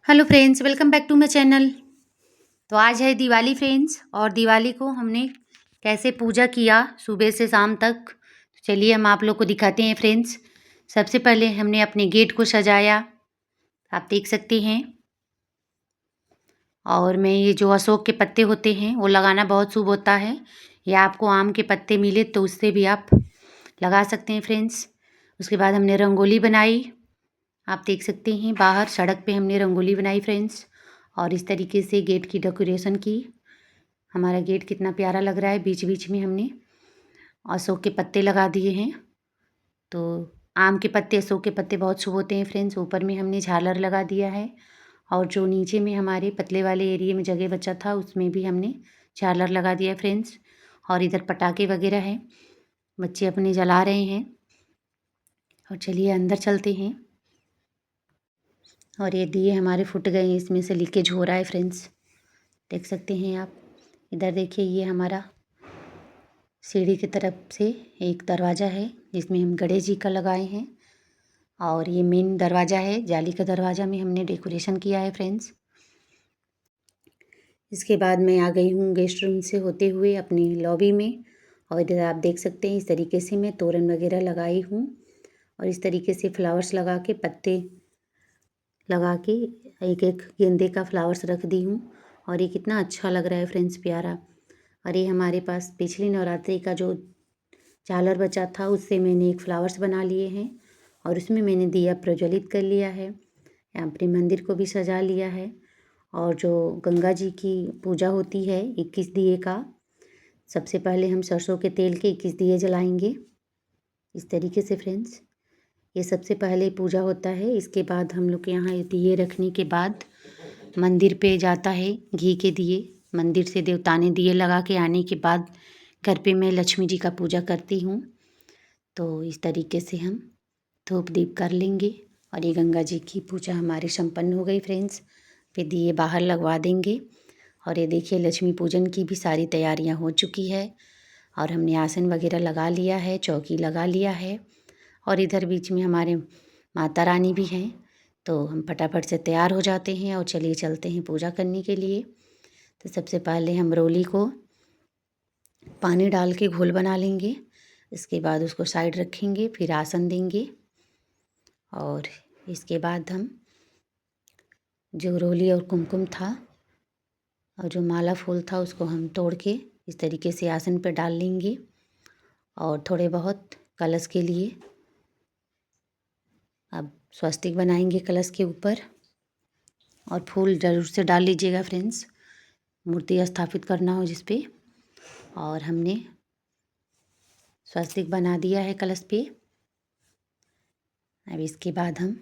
Hello friends, welcome back to my channel. तो आज है दिवाली फ्रेंड्स, और दिवाली को हमने कैसे पूजा किया सुबह से शाम तक। तो चलिए हम आप लोग को दिखाते हैं फ्रेंड्स। सबसे पहले हमने अपने गेट को सजाया, आप देख सकते हैं। और मैं ये जो अशोक के पत्ते होते हैं वो लगाना बहुत शुभ होता है, या आपको आम के पत्ते मिले तो उससे भी आप लगा सकते हैं फ्रेंड्स। उसके बाद हमने रंगोली बनाई, आप देख सकते हैं। बाहर सड़क पे हमने रंगोली बनाई फ्रेंड्स, और इस तरीके से गेट की डेकोरेशन की। हमारा गेट कितना प्यारा लग रहा है। बीच बीच में हमने अशोक के पत्ते लगा दिए हैं। तो आम के पत्ते, अशोक के पत्ते बहुत शुभ होते हैं फ्रेंड्स। ऊपर में हमने झालर लगा दिया है, और जो नीचे में हमारे पतले वाले एरिया में जगह बचा था उसमें भी हमने झालर लगा दिया है फ्रेंड्स। और इधर पटाखे वगैरह हैं, बच्चे अपने जला रहे हैं। और चलिए अंदर चलते हैं। और ये दिए हमारे फूट गए हैं, इसमें से लीकेज हो रहा है फ्रेंड्स, देख सकते हैं आप। इधर देखिए, ये हमारा सीढ़ी की तरफ से एक दरवाज़ा है जिसमें हम गणेश जी का लगाए हैं। और ये मेन दरवाज़ा है, जाली का दरवाज़ा में हमने डेकोरेशन किया है फ्रेंड्स। इसके बाद मैं आ गई हूँ गेस्ट रूम से होते हुए अपनी लॉबी में। और इधर आप देख सकते हैं इस तरीके से मैं तोरण वगैरह लगाई हूँ, और इस तरीके से फ्लावर्स लगा के, पत्ते लगा के एक एक गेंदे का फ्लावर्स रख दी हूँ। और ये कितना अच्छा लग रहा है फ्रेंड्स, प्यारा। और ये हमारे पास पिछली नवरात्रि का जो झालर बचा था उससे मैंने एक फ्लावर्स बना लिए हैं, और उसमें मैंने दिया प्रज्वलित कर लिया है। अपने मंदिर को भी सजा लिया है। और जो गंगा जी की पूजा होती है 21 दिए का, सबसे पहले हम सरसों के तेल के 21 दिए जलाएंगे इस तरीके से फ्रेंड्स। ये सबसे पहले पूजा होता है। इसके बाद हम लोग के यहाँ ये दिए रखने के बाद मंदिर पे जाता है घी के दिए। मंदिर से देवताने दिए लगा के आने के बाद घर पे मैं लक्ष्मी जी का पूजा करती हूँ। तो इस तरीके से हम धूप दीप कर लेंगे। और ये गंगा जी की पूजा हमारी संपन्न हो गई फ्रेंड्स। फिर दिए बाहर लगवा देंगे। और ये देखिए, लक्ष्मी पूजन की भी सारी तैयारियाँ हो चुकी है, और हमने आसन वगैरह लगा लिया है, चौकी लगा लिया है। और इधर बीच में हमारे माता रानी भी हैं। तो हम फटाफट से तैयार हो जाते हैं और चलिए चलते हैं पूजा करने के लिए। तो सबसे पहले हम रोली को पानी डाल के घोल बना लेंगे। इसके बाद उसको साइड रखेंगे, फिर आसन देंगे। और इसके बाद हम जो रोली और कुमकुम था और जो माला फूल था उसको हम तोड़ के इस तरीके से आसन पर डाल लेंगे। और थोड़े बहुत कलश के लिए अब स्वस्तिक बनाएंगे कलश के ऊपर। और फूल ज़रूर से डाल लीजिएगा फ्रेंड्स, मूर्ति स्थापित करना हो जिस पे। और हमने स्वस्तिक बना दिया है कलश पे। अब इसके बाद हम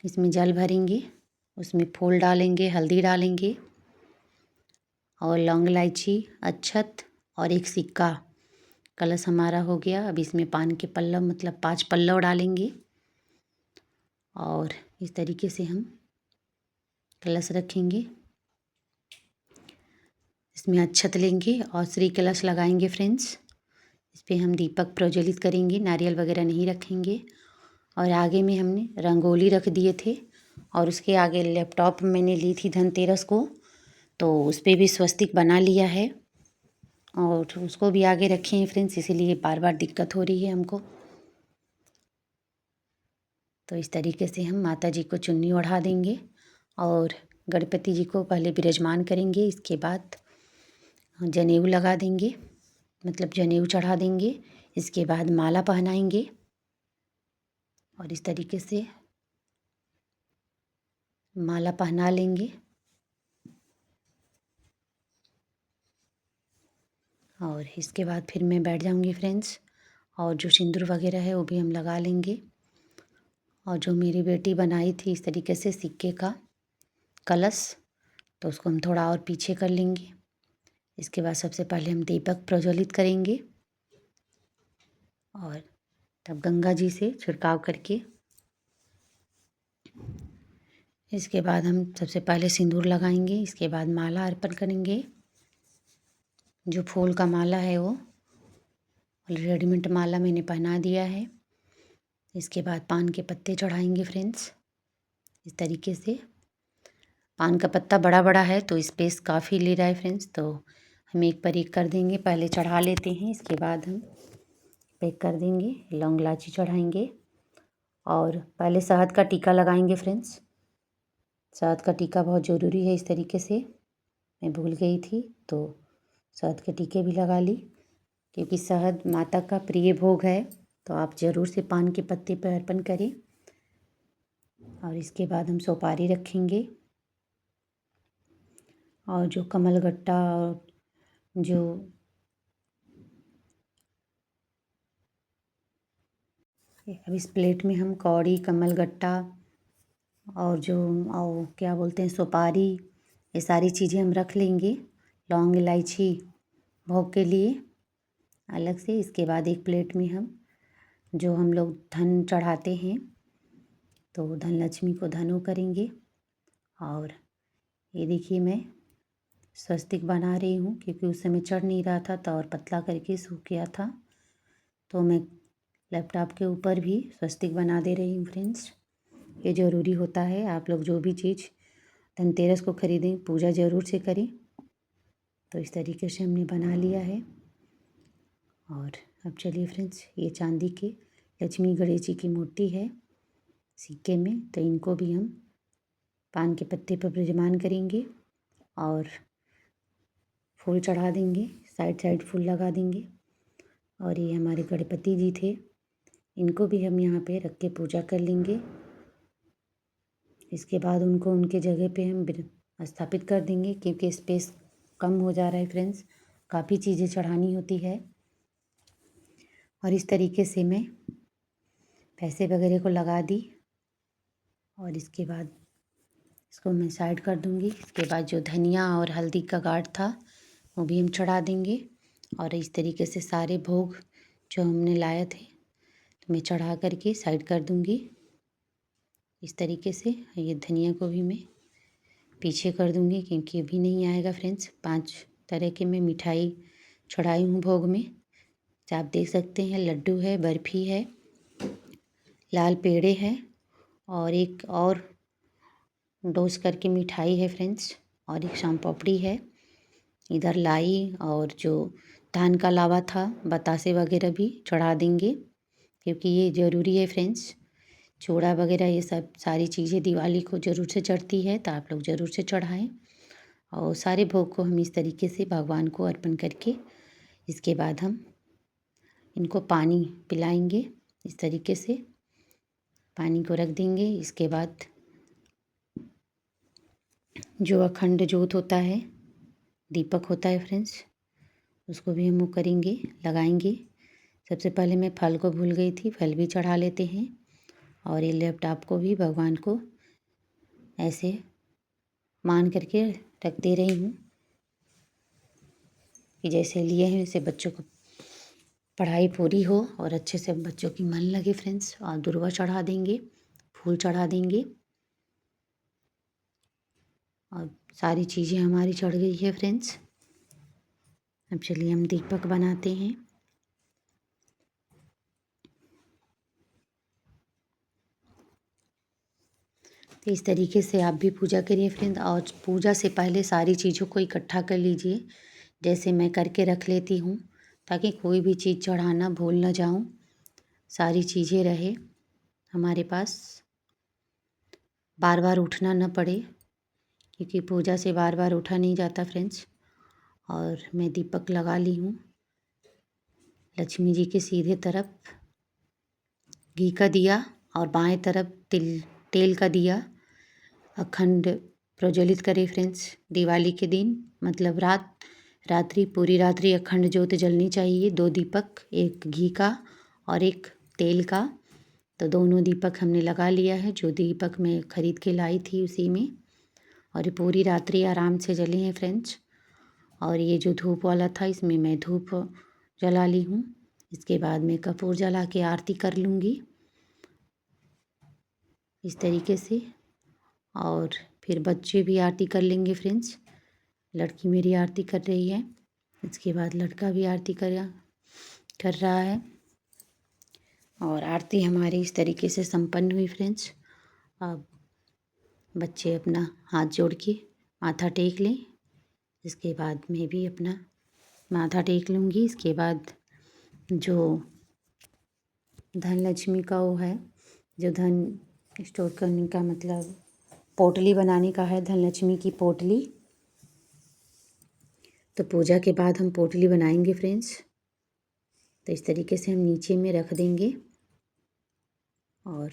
इसमें जल भरेंगे, उसमें फूल डालेंगे, हल्दी डालेंगे, और लौंग इलायची, अक्षत और एक सिक्का। कलश हमारा हो गया। अब इसमें पान के पल्लव, मतलब 5 पल्लव डालेंगे। और इस तरीके से हम कलश रखेंगे। इसमें अक्षत लेंगे और श्री कलश लगाएंगे फ्रेंड्स। इस पर हम दीपक प्रज्वलित करेंगे, नारियल वगैरह नहीं रखेंगे। और आगे में हमने रंगोली रख दिए थे, और उसके आगे लैपटॉप मैंने ली थी धनतेरस को, तो उस पर भी स्वस्तिक बना लिया है, और उसको भी आगे रखे हैं फ्रेंड्स, इसीलिए बार बार दिक्कत हो रही है हमको। तो इस तरीके से हम माता जी को चुन्नी ओढ़ा देंगे, और गणपति जी को पहले विराजमान करेंगे। इसके बाद जनेऊ लगा देंगे, मतलब जनेऊ चढ़ा देंगे। इसके बाद माला पहनाएंगे, और इस तरीके से माला पहना लेंगे। और इसके बाद फिर मैं बैठ जाऊंगी फ्रेंड्स, और जो सिंदूर वगैरह है वो भी हम लगा लेंगे। और जो मेरी बेटी बनाई थी इस तरीके से सिक्के का कलश, तो उसको हम थोड़ा और पीछे कर लेंगे। इसके बाद सबसे पहले हम दीपक प्रज्वलित करेंगे, और तब गंगा जी से छिड़काव करके इसके बाद हम सबसे पहले सिंदूर लगाएंगे। इसके बाद माला अर्पण करेंगे। जो फूल का माला है वो रेडीमेड माला मैंने पहना दिया है। इसके बाद पान के पत्ते चढ़ाएंगे फ्रेंड्स, इस तरीके से। पान का पत्ता बड़ा बड़ा है तो स्पेस काफ़ी ले रहा है फ्रेंड्स, तो हम एक पर एक कर देंगे। पहले चढ़ा लेते हैं, इसके बाद हम पैक कर देंगे। लौंग इलायची चढ़ाएंगे और पहले शहद का टीका लगाएंगे फ्रेंड्स। शहद का टीका बहुत ज़रूरी है। इस तरीके से मैं भूल गई थी तो शहद के टीके भी लगा ली, क्योंकि शहद माता का प्रिय भोग है, तो आप ज़रूर से पान के पत्ते पर अर्पण करें। और इसके बाद हम सुपारी रखेंगे और जो कमलगट्टा और जो अब इस प्लेट में हम कौड़ी, कमलगट्टा और जो और क्या बोलते हैं सुपारी, ये सारी चीज़ें हम रख लेंगे। लौंग इलायची भोग के लिए अलग से। इसके बाद एक प्लेट में हम जो हम लोग धन चढ़ाते हैं, तो धन लक्ष्मी को धनो करेंगे। और ये देखिए मैं स्वस्तिक बना रही हूँ, क्योंकि उस समय चढ़ नहीं रहा था तो और पतला करके सूख गया था, तो मैं लैपटॉप के ऊपर भी स्वस्तिक बना दे रही हूँ फ्रेंड्स। ये ज़रूरी होता है। आप लोग जो भी चीज़ धनतेरस को ख़रीदें, पूजा ज़रूर से करें। तो इस तरीके से हमने बना लिया है। और अब चलिए फ्रेंड्स, ये चांदी के लक्ष्मी गणेश जी की मूर्ति है सिक्के में, तो इनको भी हम पान के पत्ते पर विराजमान करेंगे और फूल चढ़ा देंगे, साइड साइड फूल लगा देंगे। और ये हमारे गणपति जी थे, इनको भी हम यहाँ पे रख के पूजा कर लेंगे। इसके बाद उनको उनके जगह पे हम स्थापित कर देंगे, क्योंकि स्पेस कम हो जा रहा है फ्रेंड्स, काफ़ी चीज़ें चढ़ानी होती है। और इस तरीके से मैं पैसे वगैरह को लगा दी और इसके बाद इसको मैं साइड कर दूँगी। इसके बाद जो धनिया और हल्दी का गाढ़ था वो भी हम चढ़ा देंगे। और इस तरीके से सारे भोग जो हमने लाए थे तो मैं चढ़ा करके साइड कर दूँगी इस तरीके से। ये धनिया को भी मैं पीछे कर दूँगी, क्योंकि अभी नहीं आएगा फ्रेंड्स। 5 तरह के मैं मिठाई चढ़ाई हूँ भोग में। आप देख सकते हैं, लड्डू है, बर्फ़ी है, लाल पेड़े हैं और एक और डोस करके मिठाई है फ्रेंड्स, और एक शाम पापड़ी है। इधर लाई और जो धान का लावा था, बतासे वगैरह भी चढ़ा देंगे, क्योंकि ये ज़रूरी है फ्रेंड्स। चूड़ा वगैरह ये सब सारी चीज़ें दिवाली को ज़रूर से चढ़ती है, तो आप लोग ज़रूर से चढ़ाएं। और सारे भोग को हम इस तरीके से भगवान को अर्पण करके इसके बाद हम इनको पानी पिलाएंगे। इस तरीके से पानी को रख देंगे। इसके बाद जो अखंड जोत होता है, दीपक होता है फ्रेंड्स, उसको भी हम वो करेंगे, लगाएंगे। सबसे पहले मैं फल को भूल गई थी, फल भी चढ़ा लेते हैं। और ये लैपटॉप को भी भगवान को ऐसे मान करके रख दे रही हूँ कि जैसे लिए हैं वैसे बच्चों को पढ़ाई पूरी हो और अच्छे से बच्चों की मन लगे फ्रेंड्स। और दुर्वा चढ़ा देंगे, फूल चढ़ा देंगे और सारी चीज़ें हमारी चढ़ गई है फ्रेंड्स। अब चलिए हम दीपक बनाते हैं। तो इस तरीके से आप भी पूजा करिए फ्रेंड। और पूजा से पहले सारी चीज़ों को इकट्ठा कर लीजिए, जैसे मैं करके रख लेती हूँ, ताकि कोई भी चीज़ चढ़ाना भूल ना जाऊँ, सारी चीज़ें रहे हमारे पास, बार बार उठना न पड़े, क्योंकि पूजा से बार बार उठा नहीं जाता फ्रेंड्स। और मैं दीपक लगा ली हूँ लक्ष्मी जी के सीधे तरफ घी का दिया और बाएं तरफ तेल का दिया अखंड प्रज्वलित करें फ्रेंड्स। दिवाली के दिन मतलब रात्रि पूरी रात्रि अखंड ज्योत जलनी चाहिए। 2 दीपक, एक घी का और एक तेल का, तो दोनों दीपक हमने लगा लिया है। जो दीपक मैं ख़रीद के लाई थी उसी में, और ये पूरी रात्रि आराम से जले हैं फ्रेंड्स। और ये जो धूप वाला था, इसमें मैं धूप जला ली हूँ। इसके बाद मैं कपूर जला के आरती कर लूँगी इस तरीके से। और फिर बच्चे भी आरती कर लेंगे फ्रेंड्स। लड़की मेरी आरती कर रही है, इसके बाद लड़का भी आरती कर रहा है। और आरती हमारी इस तरीके से संपन्न हुई फ्रेंड्स। अब बच्चे अपना हाथ जोड़ के माथा टेक लें। इसके बाद मैं भी अपना माथा टेक लूँगी। इसके बाद जो धन लक्ष्मी का वो है, जो धन स्टोर करने का मतलब पोटली बनाने का है, धन लक्ष्मी की पोटली। तो पूजा के बाद हम पोटली बनाएंगे फ्रेंड्स। तो इस तरीके से हम नीचे में रख देंगे और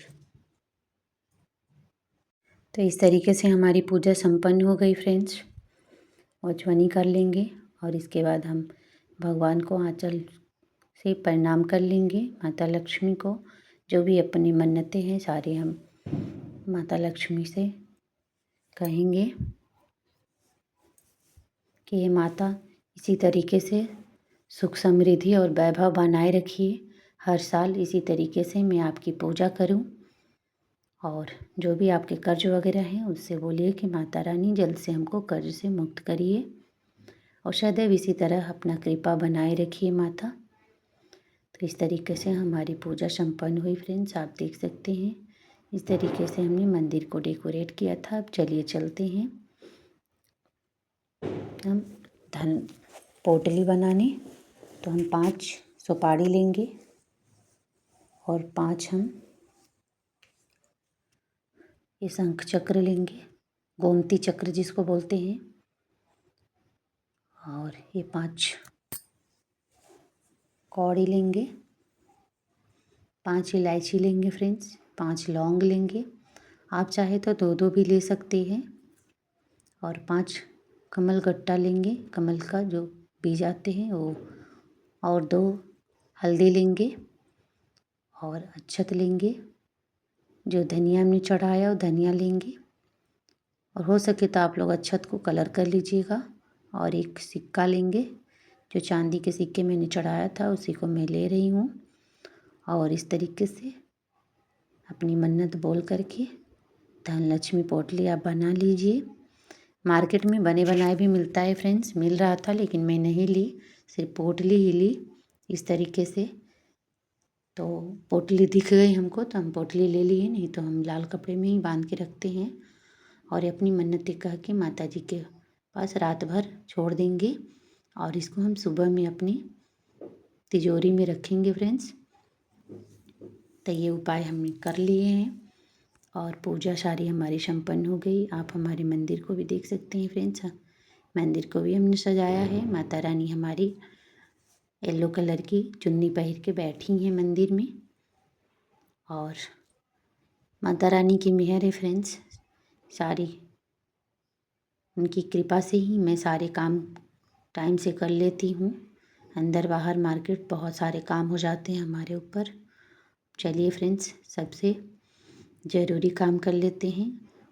तो इस तरीके से हमारी पूजा संपन्न हो गई फ्रेंड्स। और ध्वनि कर लेंगे और इसके बाद हम भगवान को आंचल से प्रणाम कर लेंगे। माता लक्ष्मी को जो भी अपनी मन्नतें हैं सारी हम माता लक्ष्मी से कहेंगे कि ये माता इसी तरीके से सुख समृद्धि और वैभव बनाए रखिए। हर साल इसी तरीके से मैं आपकी पूजा करूं और जो भी आपके कर्ज वगैरह हैं उससे बोलिए कि माता रानी जल्द से हमको कर्ज से मुक्त करिए और सदैव इसी तरह अपना कृपा बनाए रखिए माता। तो इस तरीके से हमारी पूजा संपन्न हुई फ्रेंड्स। आप देख सकते हैं इस तरीके से हमने मंदिर को डेकोरेट किया था। अब चलिए चलते हैं हम धन पोटली बनाने। तो हम 5 सुपारी लेंगे और 5 हम ये शंख चक्र लेंगे, गोमती चक्र जिसको बोलते हैं। और ये 5 कौड़ी लेंगे, 5 इलायची लेंगे फ्रेंड्स, 5 लौंग लेंगे। आप चाहे तो 2-2 भी ले सकते हैं। और 5 कमल गट्टा लेंगे, कमल का जो बीज आते हैं वो। और 2 हल्दी लेंगे और अक्षत लेंगे। जो धनिया हमने चढ़ाया वो धनिया लेंगे और हो सके तो आप लोग अक्षत को कलर कर लीजिएगा। और एक सिक्का लेंगे, जो चांदी के सिक्के मैंने चढ़ाया था उसी को मैं ले रही हूँ। और इस तरीके से अपनी मन्नत बोल करके धन लक्ष्मी पोटली आप बना लीजिए। मार्केट में बने बनाए भी मिलता है फ्रेंड्स, मिल रहा था लेकिन मैं नहीं ली, सिर्फ पोटली ही ली इस तरीके से। तो पोटली दिख गई हमको तो हम पोटली ले लिए, नहीं तो हम लाल कपड़े में ही बांध के रखते हैं। और अपनी मन्नतें कह के माता जी के पास रात भर छोड़ देंगे और इसको हम सुबह में अपनी तिजोरी में रखेंगे फ्रेंड्स। तो ये उपाय हमने कर लिए हैं और पूजा सारी हमारी संपन्न हो गई। आप हमारे मंदिर को भी देख सकते हैं फ्रेंड्स। मंदिर को भी हमने सजाया है। माता रानी हमारी येलो कलर की चुन्नी पहन के बैठी हैं मंदिर में और माता रानी की मेहर है फ्रेंड्स। सारी उनकी कृपा से ही मैं सारे काम टाइम से कर लेती हूँ। अंदर बाहर मार्केट बहुत सारे काम हो जाते हैं हमारे ऊपर। चलिए फ्रेंड्स, सबसे ज़रूरी काम कर लेते हैं।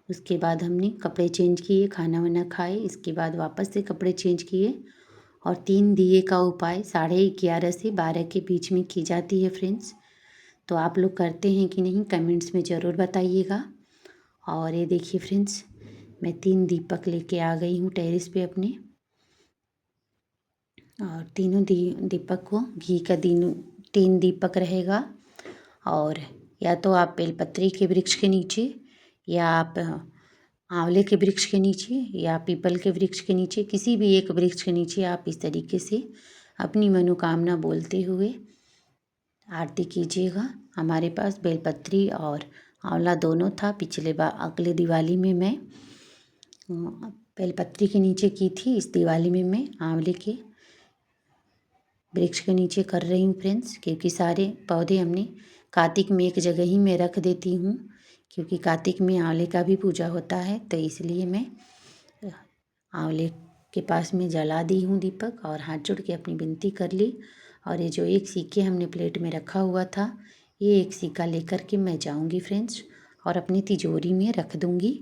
उसके बाद हमने कपड़े चेंज किए, खाना वाना खाए, इसके बाद वापस से कपड़े चेंज किए। और 3 दिए का उपाय 11:30 से 12 के बीच में की जाती है फ्रेंड्स। तो आप लोग करते हैं कि नहीं कमेंट्स में ज़रूर बताइएगा। और ये देखिए फ्रेंड्स, मैं 3 दीपक लेके आ गई हूँ टेरेस पे अपने। और तीनों दीपक को घी का 3 दीपक रहेगा। और या तो आप बेलपत्री के वृक्ष के नीचे, या आप आंवले के वृक्ष के नीचे, या पीपल के वृक्ष के नीचे, किसी भी एक वृक्ष के नीचे आप इस तरीके से अपनी मनोकामना बोलते हुए आरती कीजिएगा। हमारे पास बेलपत्री और आंवला दोनों था। अगले दिवाली में मैं बेलपत्री के नीचे की थी, इस दिवाली में मैं आंवले के वृक्ष के नीचे कर रही हूँ फ्रेंड्स। क्योंकि सारे पौधे हमने कार्तिक में एक जगह ही मैं रख देती हूँ, क्योंकि कार्तिक में आंवले का भी पूजा होता है। तो इसलिए मैं आंवले के पास में जला दी हूँ दीपक और हाथ जोड़ के अपनी विनती कर ली। और ये जो एक सिक्के हमने प्लेट में रखा हुआ था, ये एक सिक्का लेकर के मैं जाऊँगी फ्रेंड्स और अपनी तिजोरी में रख दूँगी।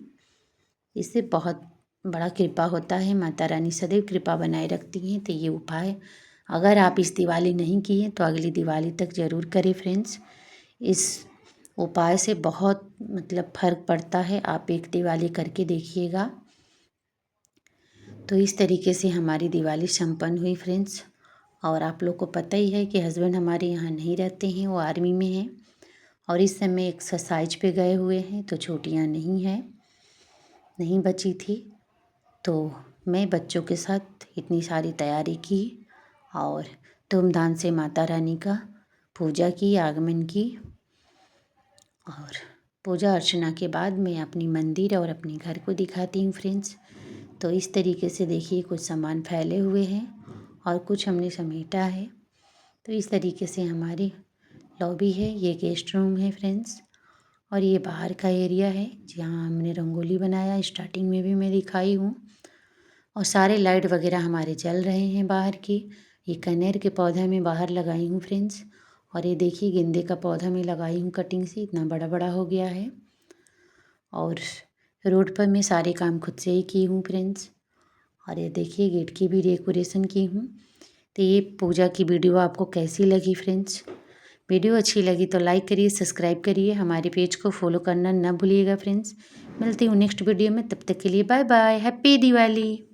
इससे बहुत बड़ा कृपा होता है। माता रानी सदैव कृपा बनाए रखती हैं। तो ये उपाय अगर आप इस दिवाली नहीं किए तो अगली दिवाली तक ज़रूर करें फ्रेंड्स। इस उपाय से बहुत मतलब फ़र्क पड़ता है। आप एक दिवाली करके देखिएगा। तो इस तरीके से हमारी दिवाली संपन्न हुई फ्रेंड्स। और आप लोग को पता ही है कि हस्बैंड हमारे यहाँ नहीं रहते हैं, वो आर्मी में हैं और इस समय एक्सरसाइज पे गए हुए हैं, तो छुट्टियाँ नहीं हैं। नहीं बची थी, तो मैं बच्चों के साथ इतनी सारी तैयारी की और धूमधाम से माता रानी का पूजा की, आगमन की। और पूजा अर्चना के बाद मैं अपनी मंदिर और अपने घर को दिखाती हूँ फ्रेंड्स। तो इस तरीके से देखिए कुछ सामान फैले हुए हैं और कुछ हमने समेटा है। तो इस तरीके से हमारी लॉबी है, ये गेस्ट रूम है फ्रेंड्स। और ये बाहर का एरिया है जहाँ हमने रंगोली बनाया, स्टार्टिंग में भी मैं दिखाई हूँ। और सारे लाइट वगैरह हमारे जल रहे हैं बाहर की। ये कनेर के पौधा मैं बाहर लगाई हूँ फ्रेंड्स। और ये देखिए गेंदे का पौधा मैं लगाई हूँ कटिंग से, इतना बड़ा बड़ा हो गया है। और रोड पर मैं सारे काम खुद से ही की हूँ फ्रेंड्स। और ये देखिए गेट की भी डेकोरेशन की हूँ। तो ये पूजा की वीडियो आपको कैसी लगी फ्रेंड्स? वीडियो अच्छी लगी तो लाइक करिए, सब्सक्राइब करिए, हमारे पेज को फॉलो करना ना भूलिएगा फ्रेंड्स। मिलती हूँ नेक्स्ट वीडियो में, तब तक के लिए बाय बाय, हैप्पी दिवाली।